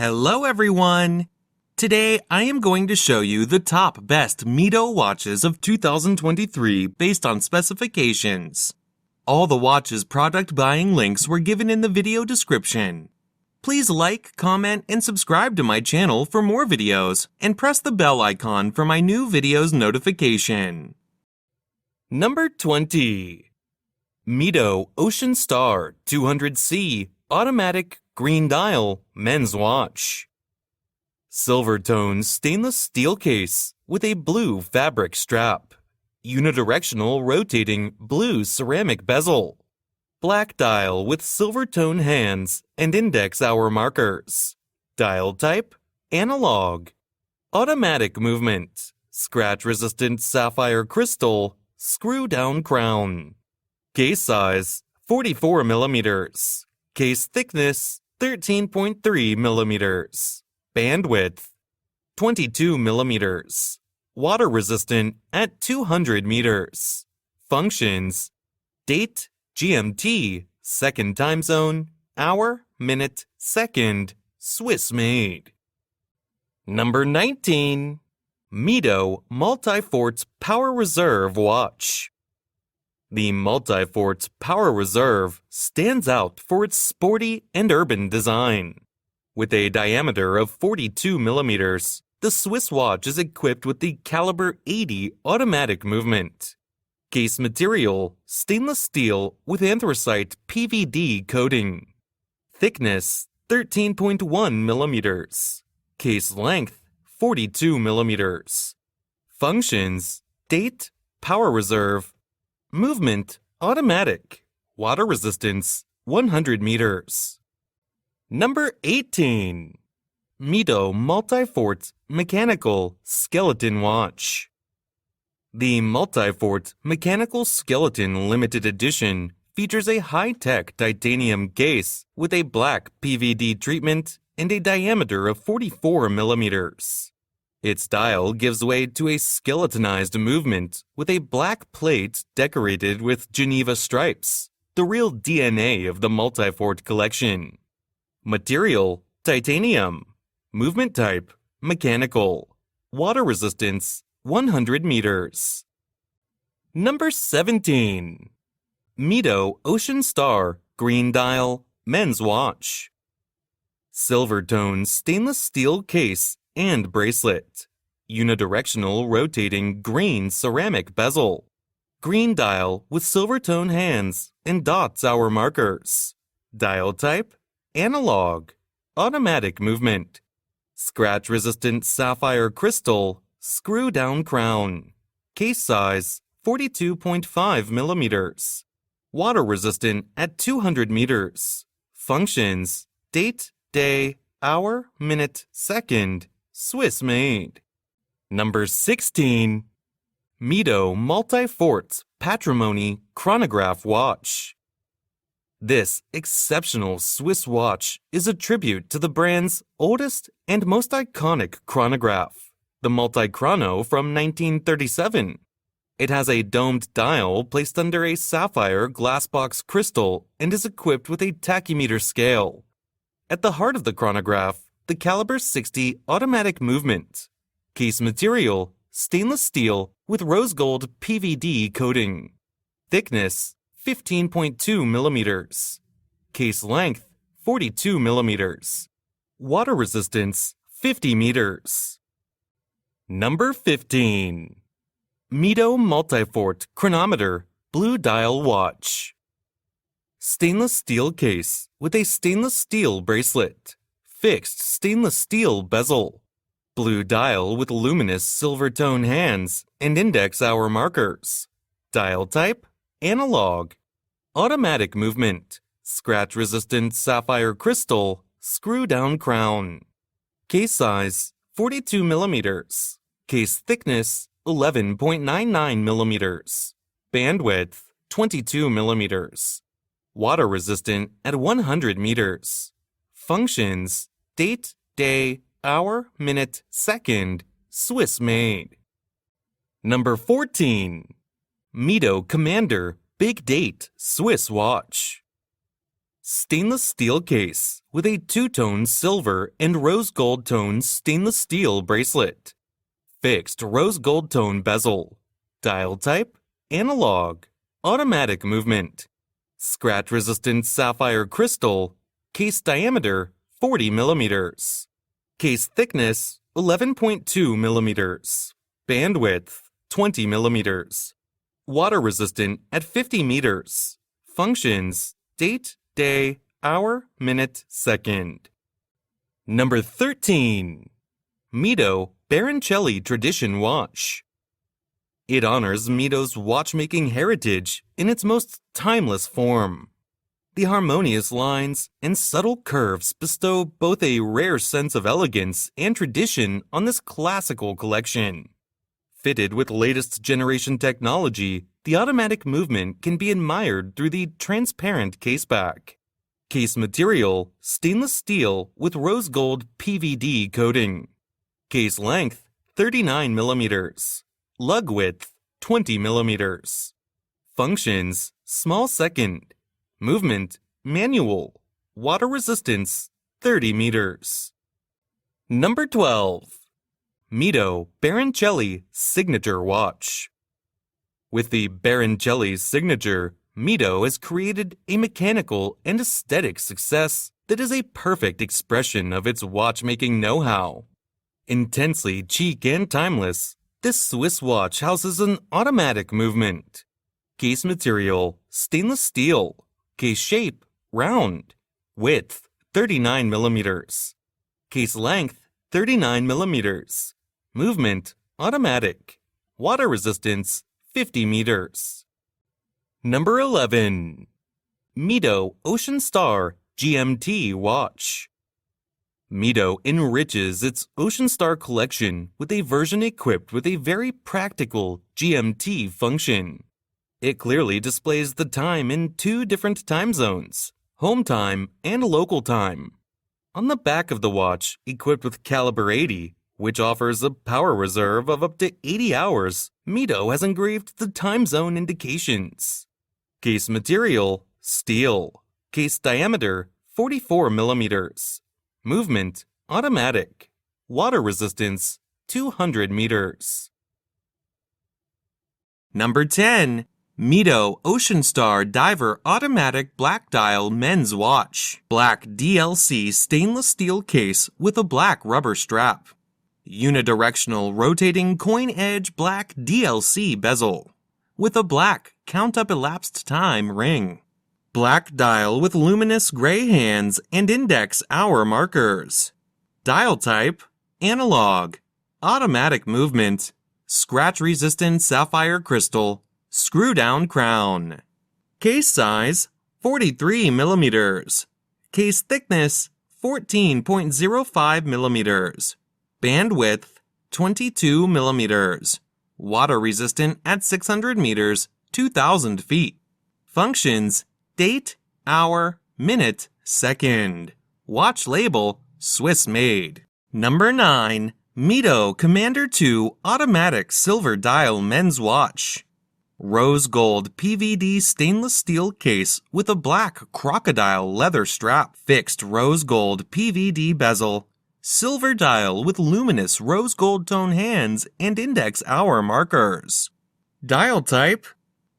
Hello everyone! Today I am going to show you the top best Mido watches of 2023 based on specifications. All the watches product buying links were given in the video description. Please like, comment, and subscribe to my channel for more videos, and press the bell icon for my new videos notification. Number 20. Mido Ocean Star 200C Automatic Green Dial Men's Watch. Silver tone stainless steel case with a blue fabric strap. Unidirectional rotating blue ceramic bezel. Black dial with silver tone hands and index hour markers. Dial type analog. Automatic movement. Scratch resistant sapphire crystal. Screw down crown. Case size 44 millimeters. Case thickness 13.3 millimeters. Bandwidth 22 millimeters. Water resistant at 200 meters. Functions: date, GMT, second time zone, hour, minute, second, Swiss made. Number 19. Mido Multifort Power Reserve Watch. The Multifort Power Reserve stands out for its sporty and urban design. With a diameter of 42 millimeters, the Swiss watch is equipped with the caliber 80 automatic movement. Case material, stainless steel with anthracite PVD coating. Thickness, 13.1 millimeters. Case length, 42 millimeters. Functions: date, power reserve. Movement, automatic. Water resistance, 100 meters. Number 18. Mido Multifort Mechanical Skeleton Watch. The Multifort Mechanical Skeleton Limited Edition features a high-tech titanium case with a black PVD treatment and a diameter of 44 millimeters. Its dial gives way to a skeletonized movement with a black plate decorated with Geneva stripes, the real DNA of the Multifort collection. Material: titanium. Movement type: mechanical. Water resistance: 100 meters. Number 17. Mido Ocean Star Green Dial Men's Watch. Silver tone stainless steel case and bracelet. Unidirectional rotating green ceramic bezel. Green dial with silver tone hands and dots hour markers. Dial type analog. Automatic movement. Scratch resistant sapphire crystal. Screw down crown. Case size 42.5 millimeters. Water resistant at 200 meters. Functions: date, day, hour, minute, second, Swiss made. Number 16. Mido Multifort Patrimony Chronograph Watch. This exceptional Swiss watch is a tribute to the brand's oldest and most iconic chronograph, the Multichrono from 1937. It has a domed dial placed under a sapphire glassbox crystal and is equipped with a tachymeter scale. At the heart of the chronograph, the caliber 60 automatic movement. Case material: stainless steel with rose gold PVD coating. Thickness: 15.2 millimeters. Case length: 42 millimeters. Water resistance: 50 meters. Number 15. Mido Multifort Chronometer Blue Dial Watch. Stainless steel case with a stainless steel bracelet. Fixed stainless steel bezel. Blue dial with luminous silver tone hands and index hour markers. Dial type analog. Automatic movement. Scratch resistant sapphire crystal. Screw down crown. Case size 42 millimeters. Case thickness 11.99 millimeters. Bandwidth 22 millimeters. Water resistant at 100 meters. Functions: date, day, hour, minute, second, Swiss made. Number 14. Mido Commander Big Date Swiss Watch. stainless steel case with a two-tone silver and rose gold tone stainless steel bracelet. Fixed rose gold tone bezel. Dial type, analog. Automatic movement. Scratch-resistant sapphire crystal. Case diameter, 40 millimeters. Case thickness, 11.2 millimeters. Bandwidth, 20 millimeters. Water-resistant at 50 meters. Functions, date, day, hour, minute, second. Number 13. Mido Baroncelli Tradition Watch. It honors Mido's watchmaking heritage in its most timeless form. The harmonious lines and subtle curves bestow both a rare sense of elegance and tradition on this classical collection. Fitted with latest generation technology, the automatic movement can be admired through the transparent caseback. Case material, stainless steel with rose gold PVD coating. Case length, 39 millimeters. Lug width, 20 millimeters. Functions, small second. Movement, manual. Water resistance, 30 meters. Number 12. Mido Baroncelli Signature Watch. With the Baroncelli signature, Mido has created a mechanical and aesthetic success that is a perfect expression of its watchmaking know-how. Intensely chic and timeless, this Swiss watch houses an automatic movement. Case material, stainless steel. Case shape, round. Width, 39 millimeters. Case length, 39 millimeters. Movement, automatic. Water resistance, 50 meters. Number 11. Mido Ocean Star GMT Watch. Mido enriches its Ocean Star collection with a version equipped with a very practical GMT function. It clearly displays the time in two different time zones, home time and local time. On the back of the watch, equipped with caliber 80, which offers a power reserve of up to 80 hours, Mido has engraved the time zone indications. Case material, steel. Case diameter, 44 millimeters. Movement, automatic. Water resistance, 200 meters. Number 10. Mido Ocean Star Diver Automatic Black Dial Men's Watch. Black DLC stainless steel case with a black rubber strap. Unidirectional rotating coin edge black DLC bezel. With a black count-up elapsed time ring. Black dial with luminous gray hands and index hour markers. Dial type, analog. Automatic movement. Scratch-resistant sapphire crystal. Screw-down crown. Case size, 43 millimeters. Case thickness, 14.05 millimeters. Bandwidth, 22 millimeters. Water resistant at 600 meters, 2,000 feet. Functions, date, hour, minute, second. Watch label, Swiss made. Number 9. Mido Commander 2 Automatic Silver Dial Men's Watch. Rose gold PVD stainless steel case with a black crocodile leather strap. Fixed rose gold PVD bezel. Silver dial with luminous rose gold tone hands and index hour markers. Dial type,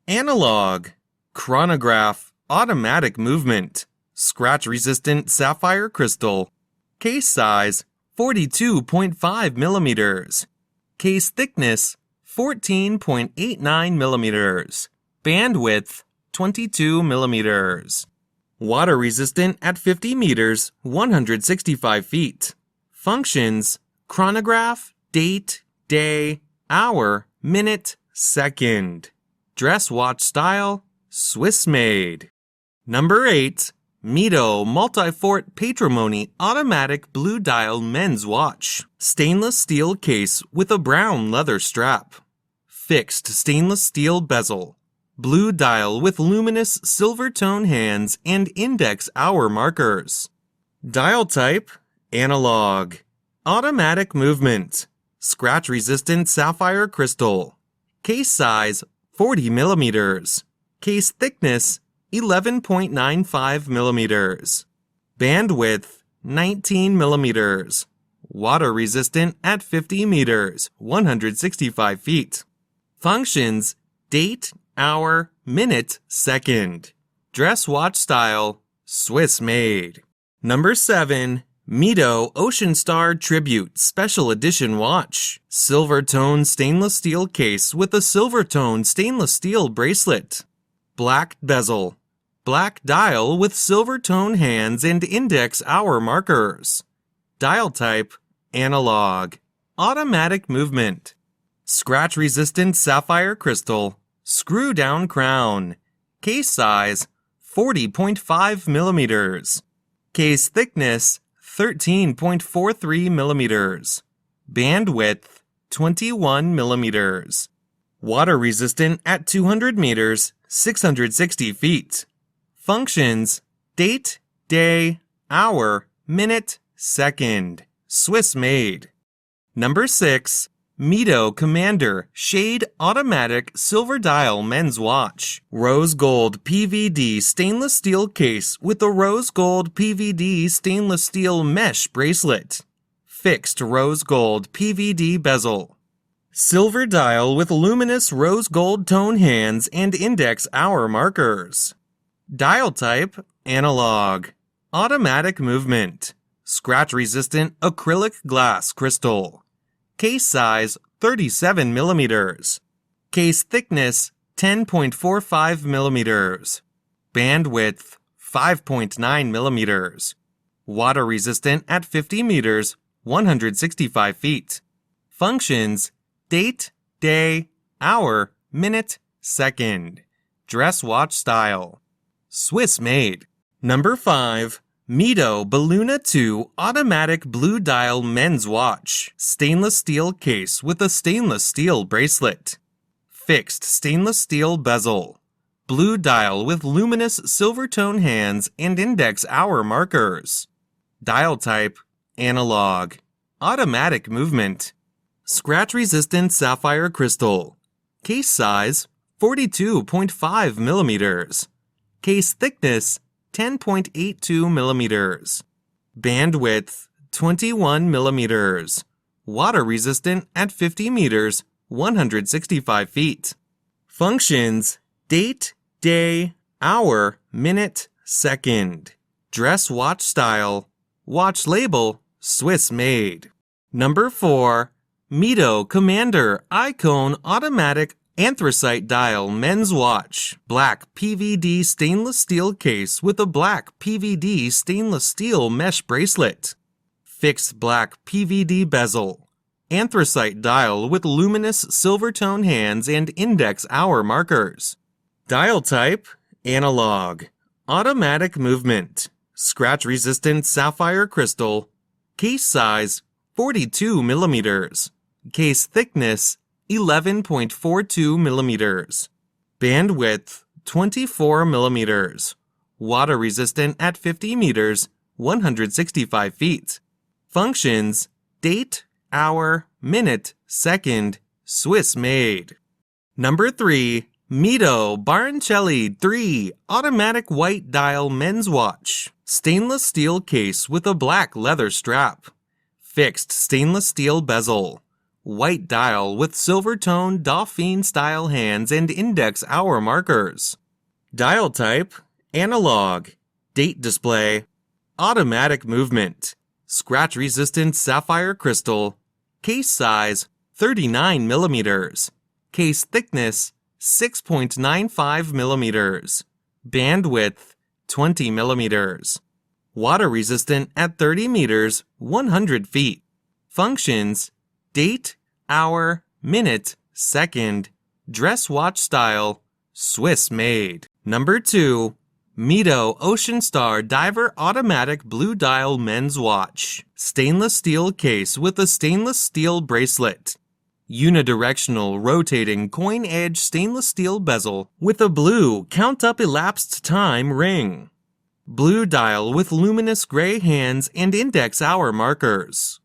analog. Chronograph, automatic movement. Scratch resistant sapphire crystal. Case size, 42.5 millimeters. Case thickness, 14.89 millimeters. Bandwidth, 22 millimeters. Water resistant at 50 meters, 165 feet. Functions, chronograph, date, day, hour, minute, second. Dress watch style, Swiss made. Number 8. Mido Multifort Patrimony Automatic Blue Dial Men's Watch. Stainless steel case with a brown leather strap. Fixed stainless steel bezel. Blue dial with luminous silver tone hands and index hour markers. Dial type, analog. Automatic movement. Scratch resistant sapphire crystal. Case size, 40 millimeters. Case thickness, 11.95 millimeters. Bandwidth, 19 millimeters. Water resistant at 50 meters, 165 feet. Functions, date, hour, minute, second. Dress watch style, Swiss made. Number 7. Mido Ocean Star Tribute Special Edition Watch. Silver tone stainless steel case with a silver tone stainless steel bracelet. Black bezel. Black dial with silver tone hands and index hour markers. Dial type, analog. Automatic movement. Scratch resistant sapphire crystal. Screw down crown. Case size, 40.5 millimeters. Case thickness, 13.43 millimeters. Bandwidth, 21 millimeters. Water resistant at 200 meters, 660 feet. Functions, date, day, hour, minute, second. Swiss made. Number 6. Mido Commander Shade Automatic Silver Dial Men's Watch. Rose Gold PVD Stainless Steel Case with a Rose Gold PVD Stainless Steel Mesh Bracelet. Fixed Rose Gold PVD Bezel. Silver dial with luminous rose gold tone hands and index hour markers. Dial type, analog. Automatic movement. Scratch resistant acrylic glass crystal. Case size, 37 millimeters. Case thickness, 10.45 millimeters. Bandwidth, 5.9 millimeters. Water resistant at 50 meters, 165 feet. Functions, date, day, hour, minute, second. Dress watch style. Swiss made. Number 5. Mido Belluna 2 Automatic Blue Dial Men's Watch. Stainless steel case with a stainless steel bracelet. Fixed stainless steel bezel. Blue dial with luminous silver tone hands and index hour markers. Dial type, analog. Automatic movement. Scratch resistant sapphire crystal. Case size, 42.5 millimeters. Case thickness, 10.82 millimeters. Bandwidth, 21 millimeters. Water resistant at 50 meters, 165 feet. Functions, date, day, hour, minute, second. Dress watch style. Watch label, Swiss made. Number 4. Mido Commander Icone Automatic Anthracite Dial Men's Watch. Black PVD stainless steel case with a black PVD stainless steel mesh bracelet. Fixed black PVD bezel. Anthracite dial with luminous silver tone hands and index hour markers. Dial type, analog. Automatic movement. Scratch resistant sapphire crystal. Case size, 42 millimeters. Case thickness, 11.42 millimeters. Bandwidth, 24 millimeters. Water resistant at 50 meters, 165 feet. Functions, date, hour, minute, second, Swiss made. Number 3. Mido Baroncelli 3 Automatic White Dial Men's Watch. Stainless steel case with a black leather strap. Fixed stainless steel bezel. White dial with silver tone Dauphine style hands and index hour markers. Dial type, analog. Date display. Automatic movement. Scratch resistant sapphire crystal. Case size, 39 millimeters. Case thickness, 6.95 millimeters. Bandwidth, 20 millimeters. Water resistant at 30 meters, 100 feet. Functions, date, hour, minute, second. Dress watch style, Swiss made. Number 2. Mido Ocean Star Diver Automatic Blue Dial Men's Watch. Stainless steel case with a stainless steel bracelet. Unidirectional rotating coin edge stainless steel bezel with a blue count up elapsed time ring. Blue dial with luminous gray hands and index hour markers.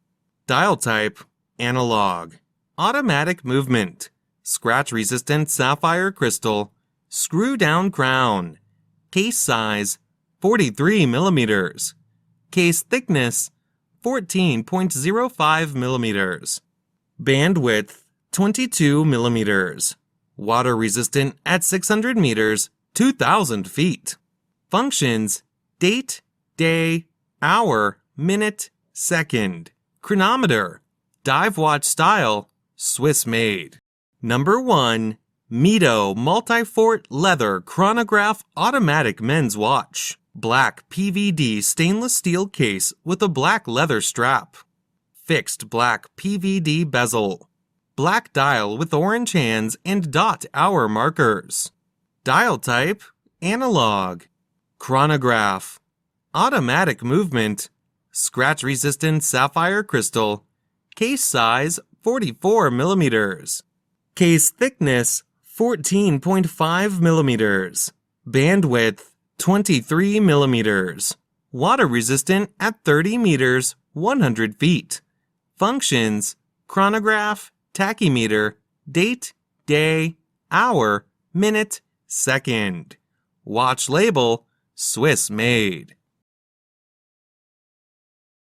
Dial type, analog. Automatic movement. Scratch resistant sapphire crystal. Screw down crown. Case size, 43 millimeters. Case thickness, 14.05 millimeters. Bandwidth, 22 millimeters. Water resistant at 600 meters, 2,000 feet. Functions, date, day, hour, minute, second. Chronometer, dive watch style, Swiss made. Number 1. Mido Multifort Leather Chronograph Automatic Men's Watch. Black PVD stainless steel case with a black leather strap. Fixed black PVD bezel. Black dial with orange hands and dot hour markers. Dial type, analog. Chronograph. Automatic movement. Scratch-resistant sapphire crystal. Case size, 44 millimeters. Case thickness, 14.5 millimeters. Bandwidth, 23 millimeters. Water resistant at 30 meters, 100 feet. Functions, chronograph, tachymeter, date, day, hour, minute, second. Watch label, Swiss made.